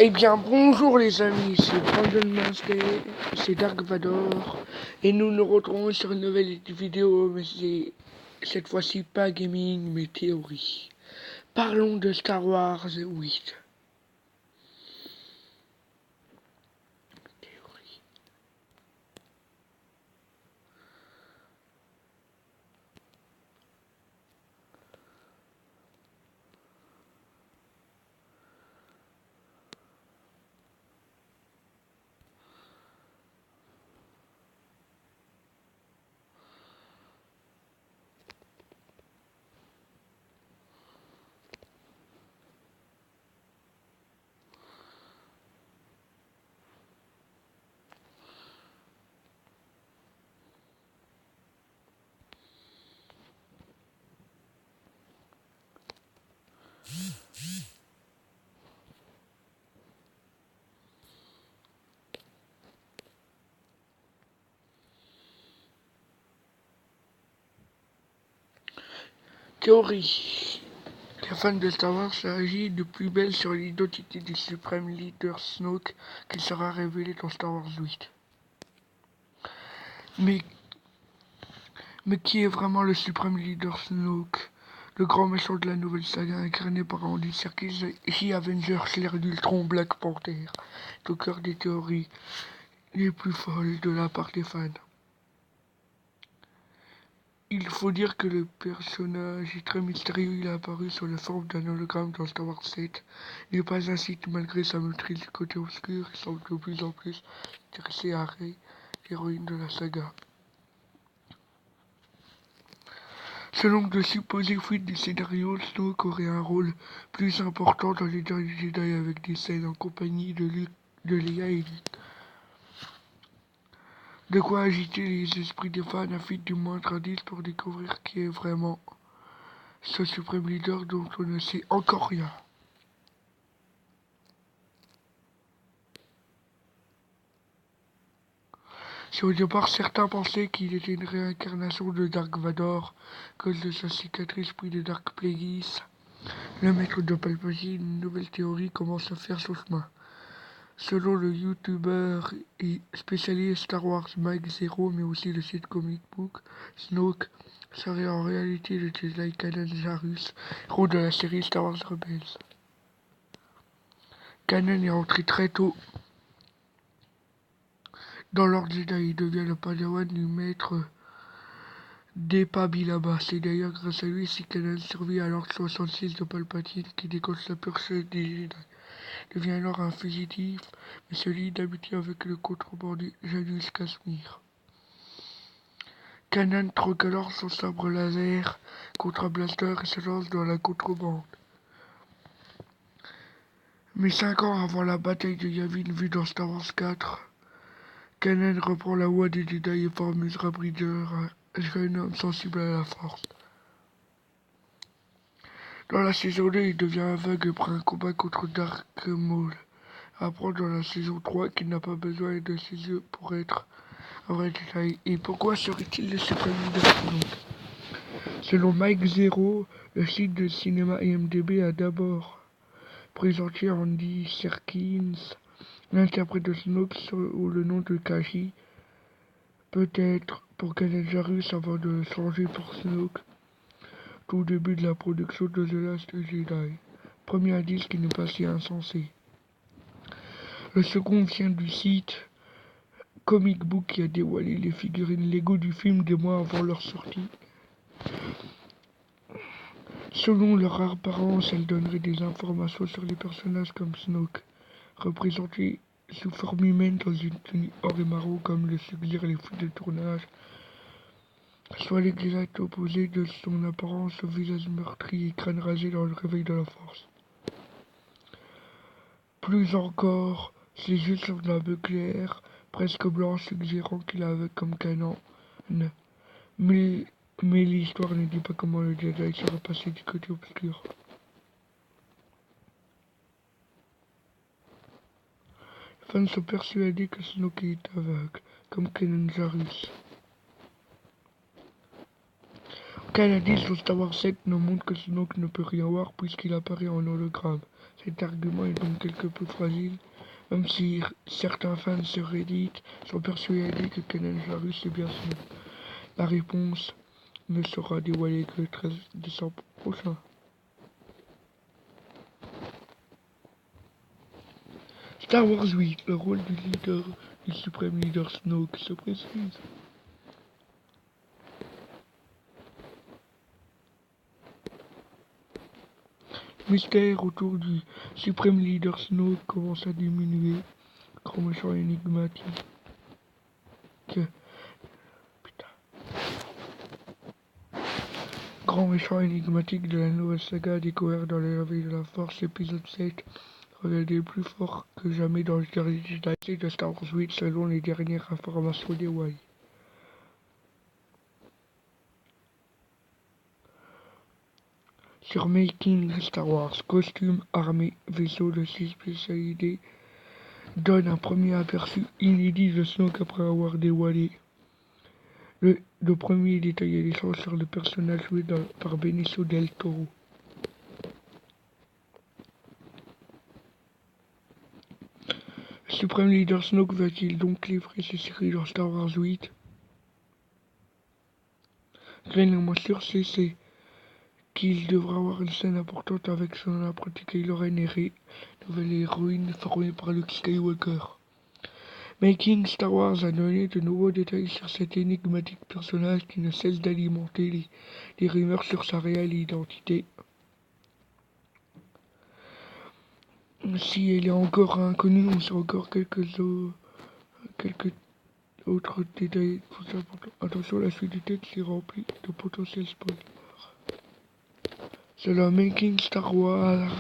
Eh bien bonjour les amis, c'est Brandon Master, c'est Dark Vador, et nous nous retrouvons sur une nouvelle vidéo, mais c'est cette fois-ci pas gaming, mais théorie. Parlons de Star Wars 8. Théorie. Théorie. Les fans de Star Wars agit de plus belle sur l'identité du suprême leader Snoke qui sera révélé dans Star Wars 8. Mais qui est vraiment le suprême leader Snoke? Le grand méchant de la nouvelle saga incarné par Andy Serkis, Avengers, l'ère d'Ultron, Black Panther, est au cœur des théories les plus folles de la part des fans. Il faut dire que le personnage est très mystérieux. Il est apparu sous la forme d'un hologramme dans Star Wars 7. Il n'est pas un Sith malgré sa maîtrise du côté obscur. Il semble de plus en plus intéressé à Rey, l'héroïne de la saga. Selon de supposées fuites du scénario, Snoke aurait un rôle plus important dans les derniers Jedi avec des scènes en compagnie de Luke, de Leia et Luke. De quoi agiter les esprits des fans afin du moindre indice pour découvrir qui est vraiment ce suprême leader dont on ne sait encore rien. Si au départ certains pensaient qu'il était une réincarnation de Dark Vador, à cause de sa cicatrice puis de Dark Plagueis, le maître de Palpatine, une nouvelle théorie commence à faire son chemin. Selon le youtubeur et spécialiste Star Wars Mike Zero, mais aussi le site Comic Book, Snoke serait en réalité le Jedi Kanan Jarrus, héros de la série Star Wars Rebels. Kanan est entré très tôt dans l'ordre Jedi. Il devient le padawan du maître Depa Billaba. C'est d'ailleurs grâce à lui si Kanan survit à l'ordre 66 de Palpatine qui décoche la pure chaîne des Jedi. Il devient alors un fugitif, mais se lie d'amitié avec le contrebandier Janus Casimir. Kanan troque alors son sabre laser contre un blaster et se lance dans la contrebande. Mais 5 ans avant la bataille de Yavin vue dans Star Wars 4, Kanan reprend la voie des Jedi et forme Ezra Bridger, un jeune homme sensible à la force. Dans la saison 2, il devient aveugle après un combat contre Dark Maul. Apprend dans la saison 3 qu'il n'a pas besoin de ses yeux pour être un vrai Jedi. Et pourquoi serait-il le suprême leader? Selon Mike Zero, le site de cinéma IMDb a d'abord présenté Andy Serkis, l'interprète de Snoke sous le nom de Kaji, peut-être pour Kanan Jarrus avant de changer pour Snoke, tout début de la production de The Last Jedi. Premier indice qui n'est pas si insensé. Le second vient du site Comic Book qui a dévoilé les figurines Lego du film des mois avant leur sortie. Selon leur apparence, elles donneraient des informations sur les personnages comme Snoke, représentés sous forme humaine dans une tenue or et marron comme le suggèrent les fuites de tournage, soit l'exact opposé de son apparence au visage meurtri et crâne rasé dans le réveil de la force. Plus encore, ses yeux sont d'un bleu clair, presque blanc, suggérant qu'il est aveugle comme Kanan. Mais l'histoire ne dit pas comment le Jedi sera passé du côté obscur. Les fans sont persuadés que Snoke est aveugle, comme Kanan Jarrus. Aucun indice dans Star Wars 7 ne montre que Snoke ne peut rien voir puisqu'il apparaît en hologramme, Cet argument est donc quelque peu fragile, même si certains fans sur Reddit sont persuadés que Kanan Jarrus est bien Snoke. La réponse ne sera dévoilée que le 13 décembre prochain. Star Wars 8, le rôle du suprême leader Snoke se précise. Le mystère autour du suprême leader Snoke commence à diminuer. Grand méchant énigmatique. Grand méchant énigmatique de la nouvelle saga découvert dans les réveils de la Force épisode 7. Regardez plus fort que jamais dans le dernier Jedi de Star Wars 8 selon les dernières informations des Wai. Sur Making Star Wars, costume, armée, vaisseau de 6 spécialités donne un premier aperçu inédit de Snoke après avoir dévoilé le premier détaillé l'échange sur le personnage joué par Benicio del Toro. Le suprême leader Snoke va-t-il donc livrer ses séries dans Star Wars 8? Rien n'est moins sûr, c'est qu'il devra avoir une scène importante avec son apprenti Kylo Ren et Rey, nouvelle héroïne formée par Luke Skywalker. Making Star Wars a donné de nouveaux détails sur cet énigmatique personnage qui ne cesse d'alimenter les rumeurs sur sa réelle identité. Si elle est encore inconnue, on sait encore quelques autres détails plus importants. Attention, la suite du texte est remplie de potentiels spoilers. Selon Making Star Wars,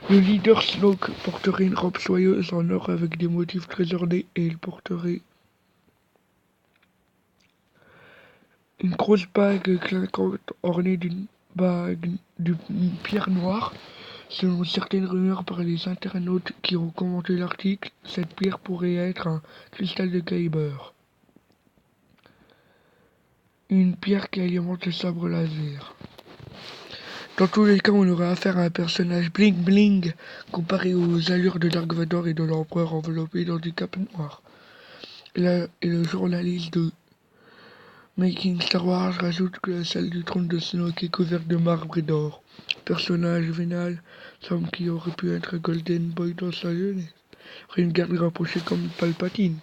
le leader Snoke porterait une robe soyeuse en or avec des motifs très ornés et il porterait une grosse bague clinquante ornée d'une pierre noire. Selon certaines rumeurs par les internautes qui ont commenté l'article, cette pierre pourrait être un cristal de Kyber. Une pierre qui alimente le sabre laser. Dans tous les cas, on aurait affaire à un personnage bling bling comparé aux allures de Dark Vador et de l'Empereur enveloppé dans du cap noir. Et le journaliste de Making Star Wars rajoute que la salle du trône de Snoke est couverte de marbre et d'or. Personnage vénal, semble qui aurait pu être Golden Boy dans sa jeunesse. Une garde rapprochée comme Palpatine.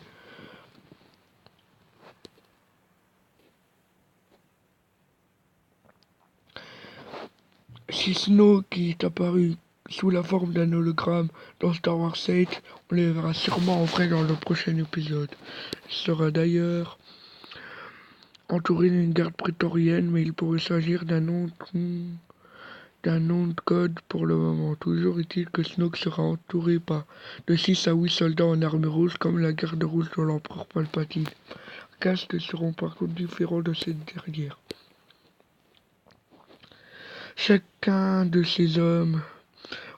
Si Snoke est apparu sous la forme d'un hologramme dans Star Wars 7, on le verra sûrement en vrai dans le prochain épisode. Il sera d'ailleurs entouré d'une garde prétorienne, mais il pourrait s'agir d'un nom de code pour le moment. Toujours est-il que Snoke sera entouré de 6 à 8 soldats en armure rouge comme la garde rouge de l'empereur Palpatine. Les casques seront par contre différents de cette dernière. Chacun de ces hommes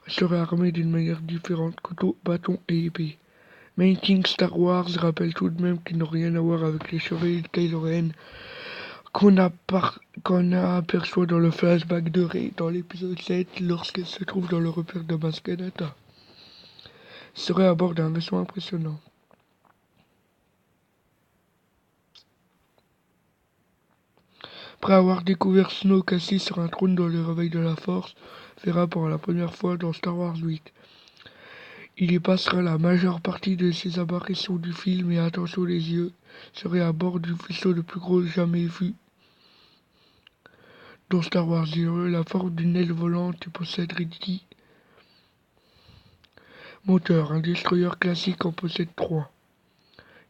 serait armé d'une manière différente, couteau, bâton et épée. Making Star Wars rappelle tout de même qu'ils n'ont rien à voir avec les chevaliers de Kylo Ren qu'on aperçoit dans le flashback de Rey dans l'épisode 7 lorsqu'elle se trouve dans le repère de Maz Kanata. Il serait à bord d'un vaisseau impressionnant. Après avoir découvert Snoke assis sur un trône dans le réveil de la Force, verra pour la première fois dans Star Wars 8. Il y passera la majeure partie de ses apparitions du film et attention les yeux, serait à bord du vaisseau le plus gros jamais vu dans Star Wars. Il aurait la forme d'une aile volante et posséderait 10 moteurs. Un destroyer classique en possède 3.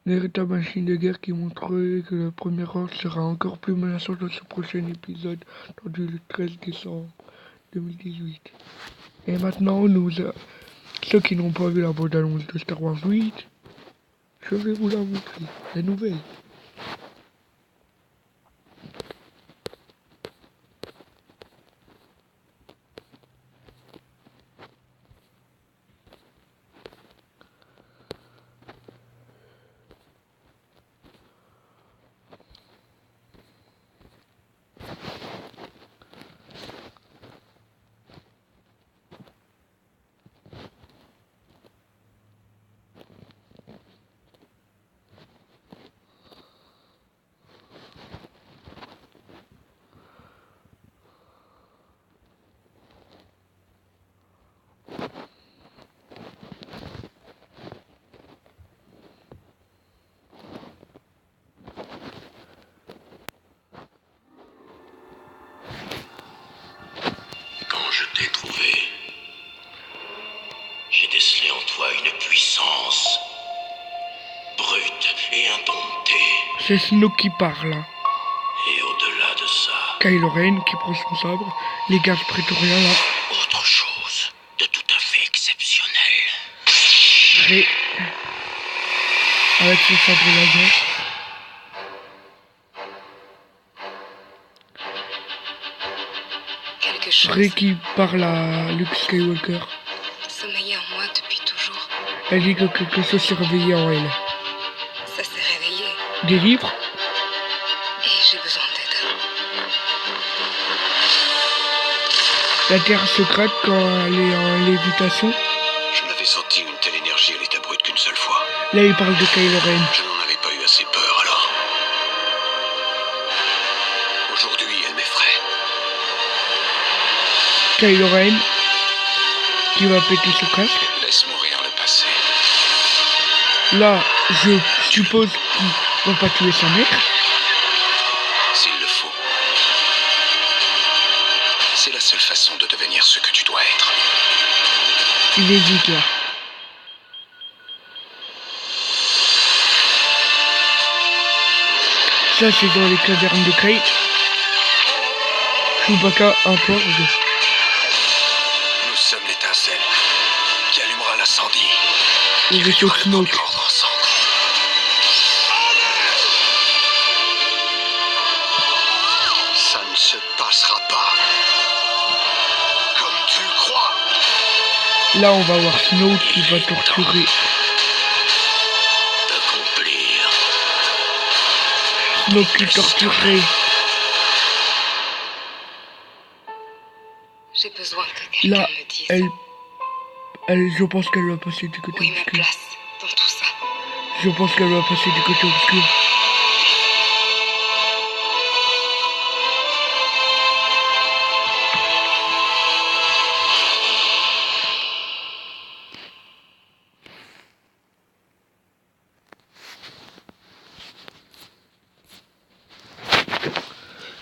Une véritable machine de guerre qui montrerait que le Premier Ordre sera encore plus menaçant dans ce prochain épisode, attendu le 13 décembre 2018. Et maintenant, ceux qui n'ont pas vu la bande-annonce de Star Wars 8, je vais vous la montrer, la nouvelle. t'ai trouvé. J'ai décelé en toi une puissance brute et indomptée. C'est Snoke qui parle. Et au-delà de ça... Kylo Ren qui prend son sabre. Les gardes prétoriens là. Autre chose de tout à fait exceptionnel. Rey. Avec son sabre laser. Quelque chose Rey qui parle à Luke Skywalker. sommeillait en moi depuis toujours. Elle dit que quelque chose s'est réveillé en elle. Ça s'est réveillé Des livres? et j'ai besoin d'aide. La terre se craque quand elle est en lévitation. Je n'avais senti une telle énergie à l'état brut qu'une seule fois. Là, il parle de Kylo Ren. Je n'en avais pas eu assez peur alors. Aujourd'hui, elle m'effraie. Kylo Ren qui va péter son casque. Laisse mourir le passé. Là, je suppose qu'ils vont pas tuer sa mère. S'il le faut. C'est la seule façon de devenir ce que tu dois être. Il hésite là. Ça, c'est dans les cavernes de Krayt. Chewbacca importe. Nous sommes l'étincelle qui allumera l'incendie. Il est Réduira sur le Snoke. premier ordre en cendres. Ça ne se passera pas. Comme tu le crois. Là, on va voir Snoke qui va torturer. D'accomplir. Snoke qui torturerait. J'ai besoin que quelqu'un Là, me dise je pense qu'elle va passer du côté où est ma obscur. place dans tout ça. Je pense qu'elle va passer du côté obscur.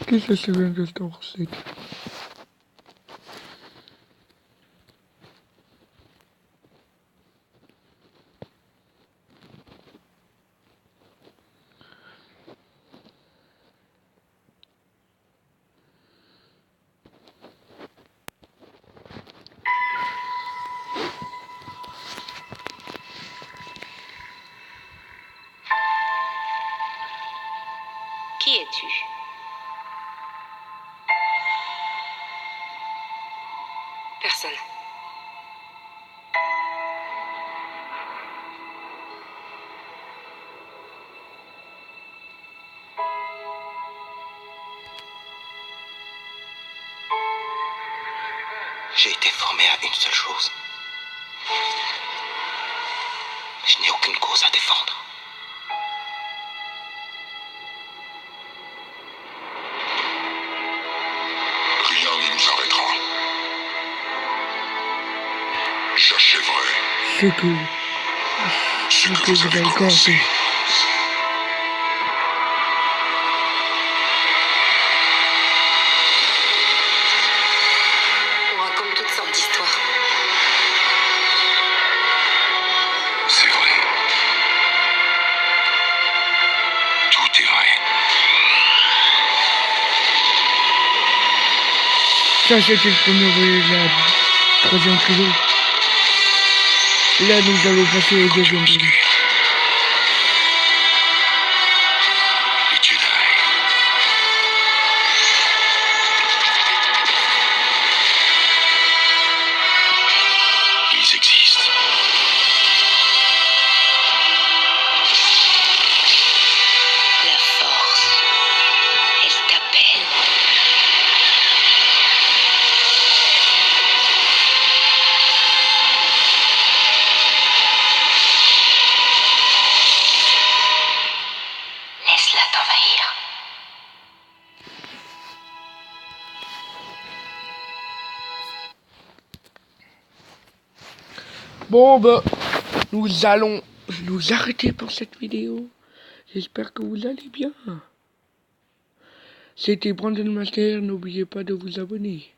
Qui se souvient de Star Wars 7? Qui es-tu? Personne. J'ai été formé à une seule chose. Je n'ai aucune cause à défendre. Rien ne nous arrêtera. J'achèverai Ce que vous avez commencé. On raconte toutes sortes d'histoires. C'est vrai. Tout est vrai. Ça, c'était le premier volet de la troisième trilogie. Là, nous allons passer au deuxième volet. Les Jedi. Ils existent. La force, elle t'appelle. Laisse-la t'envahir. Bon, bah, nous allons nous arrêter pour cette vidéo. J'espère que vous allez bien. C'était Brandon Master, n'oubliez pas de vous abonner.